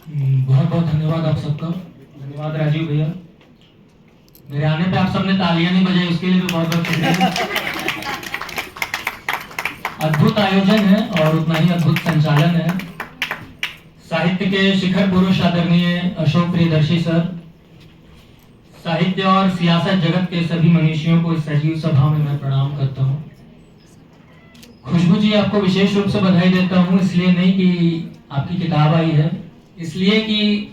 बहुत बहुत धन्यवाद आप सबका। धन्यवाद राजीव भैया, मेरे आने पे आप सबने तालियां नहीं बजाई, उसके लिए भी बहुत बहुत शुक्रिया। अद्भुत आयोजन है और उतना ही अद्भुत संचालन है। साहित्य के शिखर पुरुष आदरणीय अशोक प्रियदर्शी सर, साहित्य और सियासत जगत के सभी मनीषियों को इस सजीव सभा में मैं प्रणाम करता हूँ। खुशबू जी, आपको विशेष रूप से बधाई देता हूँ, इसलिए नहीं कि आपकी किताब आई है, इसलिए कि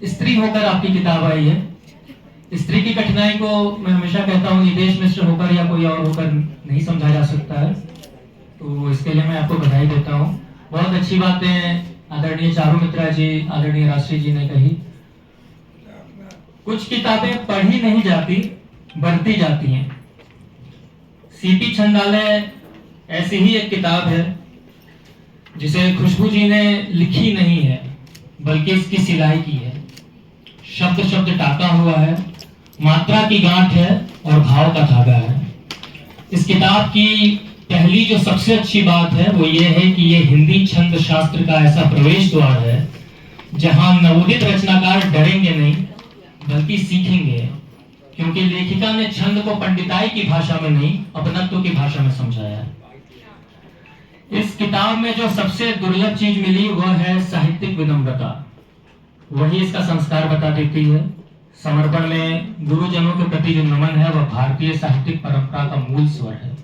स्त्री होकर आपकी किताब आई है। स्त्री की कठिनाई को मैं हमेशा कहता हूँ निदेश मिश्र होकर या कोई और होकर नहीं समझा जा सकता है, तो इसके लिए मैं आपको बधाई देता हूँ। बहुत अच्छी बातें आदरणीय चारू मित्रा जी, आदरणीय राष्ट्रीय जी ने कही। कुछ किताबें पढ़ी नहीं जाती, बढ़ती जाती हैं। सीपी छंदालय ऐसी ही एक किताब है जिसे खुशबू जी ने लिखी नहीं है बल्कि इसकी सिलाई की है। शब्द शब्द टाका हुआ है, मात्रा की गांठ है और भाव का धागा है। इस किताब की पहली जो सबसे अच्छी बात है वो ये है कि ये हिंदी छंद शास्त्र का ऐसा प्रवेश द्वार है जहां नवोदित रचनाकार डरेंगे नहीं बल्कि सीखेंगे, क्योंकि लेखिका ने छंद को पंडिताई की भाषा में नहीं अपनत्व की भाषा में समझाया है। इस किताब में जो सबसे दुर्लभ चीज मिली वह है साहित्यिक विनम्रता। वही इसका संस्कार बता देती है। समर्पण में गुरुजनों के प्रति जो नमन है वह भारतीय साहित्यिक परंपरा का मूल स्वर है।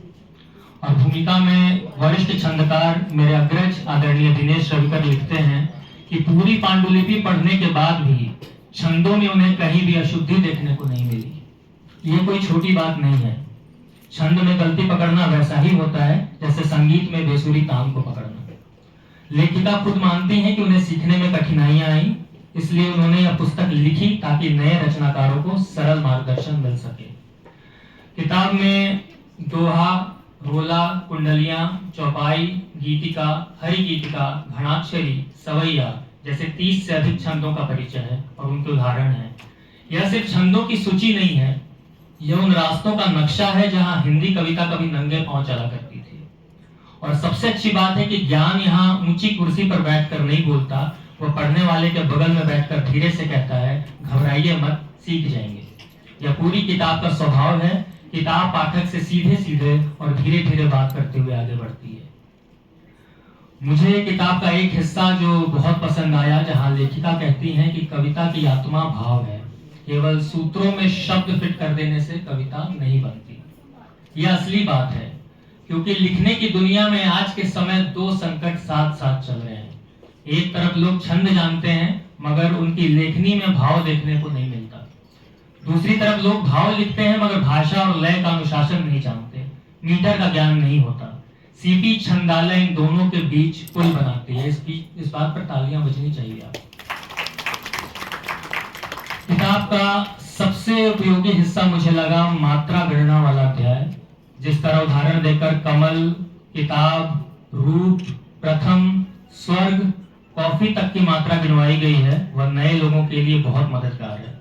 और भूमिका में वरिष्ठ छंदकार मेरे अग्रज आदरणीय दिनेश रविकर लिखते हैं कि पूरी पांडुलिपि पढ़ने के बाद भी छंदों में उन्हें कहीं भी अशुद्धि देखने को नहीं मिली। ये कोई छोटी बात नहीं है। छंद में गलती पकड़ना वैसा ही होता है जैसे संगीत में बेसुरी तान को पकड़ना। लेखिका खुद मानती हैं कि उन्हें सीखने में कठिनाइयां आई, इसलिए उन्होंने यह पुस्तक लिखी ताकि नए रचनाकारों को सरल मार्गदर्शन मिल सके। किताब में दोहा, रोला, कुंडलियां, चौपाई, गीतिका, हरि गीतिका, घनाक्षरी, सवैया जैसे 30 से अधिक छंदों का परिचय है और उनके उदाहरण है। यह सिर्फ छंदों की सूची नहीं है, यह उन रास्तों का नक्शा है जहां हिंदी कविता कभी नंगे पांव चला करती थी। और सबसे अच्छी बात है कि ज्ञान यहाँ ऊंची कुर्सी पर बैठकर नहीं बोलता, वह पढ़ने वाले के बगल में बैठकर धीरे से कहता है, घबराइए मत, सीख जाएंगे। यह पूरी किताब का स्वभाव है। किताब पाठक से सीधे सीधे और धीरे धीरे बात करते हुए आगे बढ़ती है। मुझे किताब का एक हिस्सा जो बहुत पसंद आया, जहां लेखिका कहती हैं कि कविता की आत्मा भाव है, केवल सूत्रों में शब्द फिट कर देने से कविता नहीं बनती। यह असली बात है, क्योंकि लिखने की दुनिया में आज के समय दो संकट साथ साथ चल रहे हैं। एक तरफ लोग छंद जानते हैं मगर उनकी लेखनी में भाव देखने को नहीं मिलता। दूसरी तरफ लोग भाव लिखते हैं मगर भाषा और लय का अनुशासन नहीं जानते, मीटर का ज्ञान नहीं होता। सीपी छंदालय इन दोनों के बीच पुल बनाती है। इस बात पर तालियां बजनी चाहिए। आप किताब का सबसे उपयोगी हिस्सा मुझे लगा मात्रा गणना वाला अध्याय। जिस तरह उदाहरण देकर कमल, किताब, रूप, प्रथम, स्वर्ग, कॉफी तक की मात्रा गिनवाई गई है, वह नए लोगों के लिए बहुत मददगार है।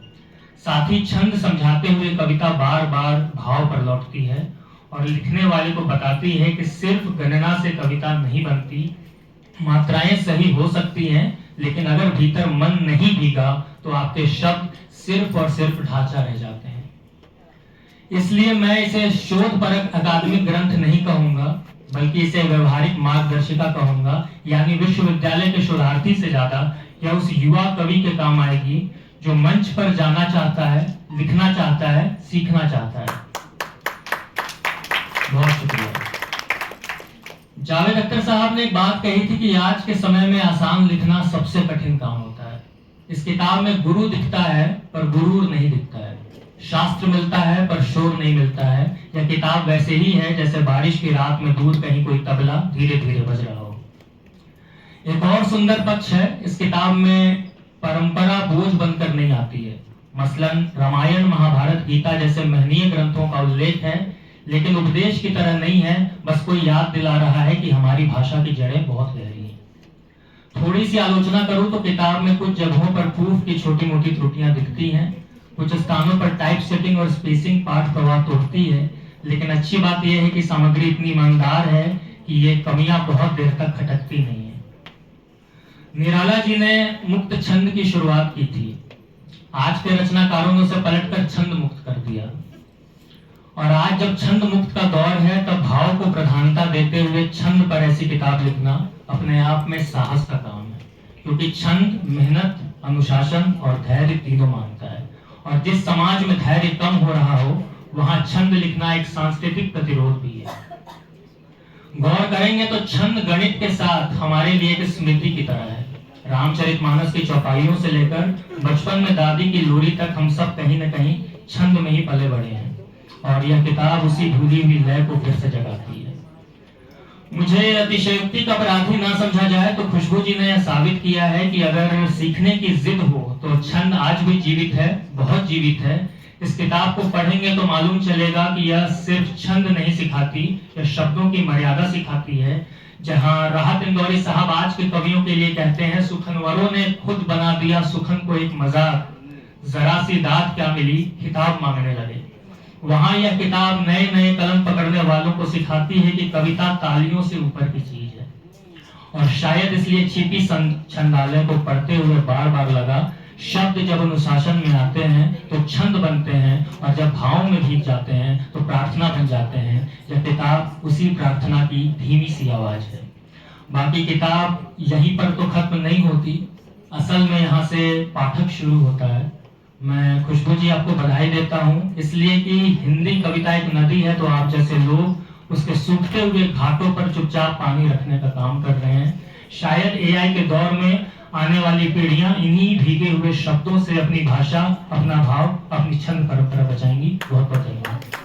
साथ ही छंद समझाते हुए कविता बार बार भाव पर लौटती है और लिखने वाले को बताती है कि सिर्फ गणना से कविता नहीं बनती। मात्राएं सही हो सकती हैं, लेकिन अगर भीतर मन नहीं भीगा तो आपके शब्द सिर्फ और सिर्फ ढांचा रह जाते हैं। इसलिए मैं इसे शोधपरक अकादमिक ग्रंथ नहीं कहूंगा, बल्कि इसे व्यवहारिक मार्गदर्शिका कहूंगा। यानी विश्वविद्यालय के शोधार्थी से ज्यादा यह उस युवा कवि के काम आएगी जो मंच पर जाना चाहता है, लिखना चाहता है, सीखना चाहता है। बहुत शुक्रिया। जावेद अख्तर साहब ने एक बात कही थी कि आज के समय में आसान लिखना सबसे कठिन काम होता है। इस किताब में गुरु दिखता है पर गुरूर नहीं दिखता है, शास्त्र मिलता है पर शोर नहीं मिलता है। यह किताब वैसे ही है जैसे बारिश की रात में दूर कहीं कोई तबला धीरे धीरे बज रहा हो। एक और सुंदर पक्ष है, इस किताब में परंपरा बोझ बनकर नहीं आती है। मसलन रामायण, महाभारत, गीता जैसे महनीय ग्रंथों का उल्लेख है, लेकिन उपदेश की तरह नहीं है, बस कोई याद दिला रहा है कि हमारी भाषा की जड़ें बहुत गहरी हैं। थोड़ी सी आलोचना करूं तो किताब में कुछ जगहों पर प्रूफ की छोटी मोटी त्रुटियां दिखती हैं, कुछ स्थानों पर टाइप सेटिंग और स्पेसिंग पाठ प्रवाह तोड़ती है, लेकिन अच्छी बात यह है कि सामग्री इतनी ईमानदार है कि ये कमियां बहुत देर तक खटकती नहीं है। निराला जी ने मुक्त छंद की शुरुआत की थी। आज के रचनाकारों ने उसे पलटकर छंद मुक्त कर दिया। और आज जब छंद मुक्त का दौर है, तब भाव को प्रधानता देते हुए छंद पर ऐसी किताब लिखना अपने आप में साहस का काम है, क्योंकि छंद मेहनत, अनुशासन और धैर्य तीनों मांगता है। और जिस समाज में धैर्य कम हो रहा हो, वहां छंद लिखना एक सांस्कृतिक प्रतिरोध भी है। गौर करेंगे तो छंद गणित के साथ हमारे लिए एक स्मृति की तरह है। रामचरितमानस की चौपाइयों से लेकर बचपन में दादी की लोरी तक हम सब कहीं न कहीं छंद में ही पले बड़े हैं, और यह किताब उसी भूली हुई लय को फिर से जगाती है। मुझे अतिशयोक्ति का अपराधी ना समझा जाए तो खुशबू जी ने यह साबित किया है कि अगर सीखने की जिद हो तो छंद आज भी जीवित है, बहुत जीवित है। इस किताब को पढ़ेंगे तो मालूम चलेगा कि यह सिर्फ छंद नहीं सिखाती, यह शब्दों की मर्यादा सिखाती है। जहां राहत इंदौरी साहब आज के कवियों के लिए कहते हैं, सुखनवरों ने खुद बना दिया सुखन को एक मजाक, जरा सी दाद क्या मिली खिताब मांगने लगे। वहां यह किताब नए नए कलम पकड़ने वालों को सिखाती है कि कविता तालियों से ऊपर की चीज है। और शायद इसलिए छिपी छंदालय को पढ़ते हुए बार बार लगा, शब्द जब अनुशासन में आते हैं तो छंद बनते हैं, और जब भाव में भीग जाते हैं तो प्रार्थना बन जाते हैं। यह किताब उसी प्रार्थना की धीमी सी आवाज है। बाकी किताब यहीं पर तो खत्म नहीं होती, असल में यहाँ से पाठक शुरू होता है। मैं खुशबू जी आपको बधाई देता हूँ, इसलिए कि हिंदी कविता एक नदी है, तो आप जैसे लोग उसके सूखते हुए घाटों पर चुपचाप पानी रखने का काम कर रहे हैं। शायद एआई के दौर में आने वाली पीढ़ियां इन्हीं भीगे हुए शब्दों से अपनी भाषा, अपना भाव, अपनी छंद परंपरा बचाएंगी। बहुत बहुत धन्यवाद।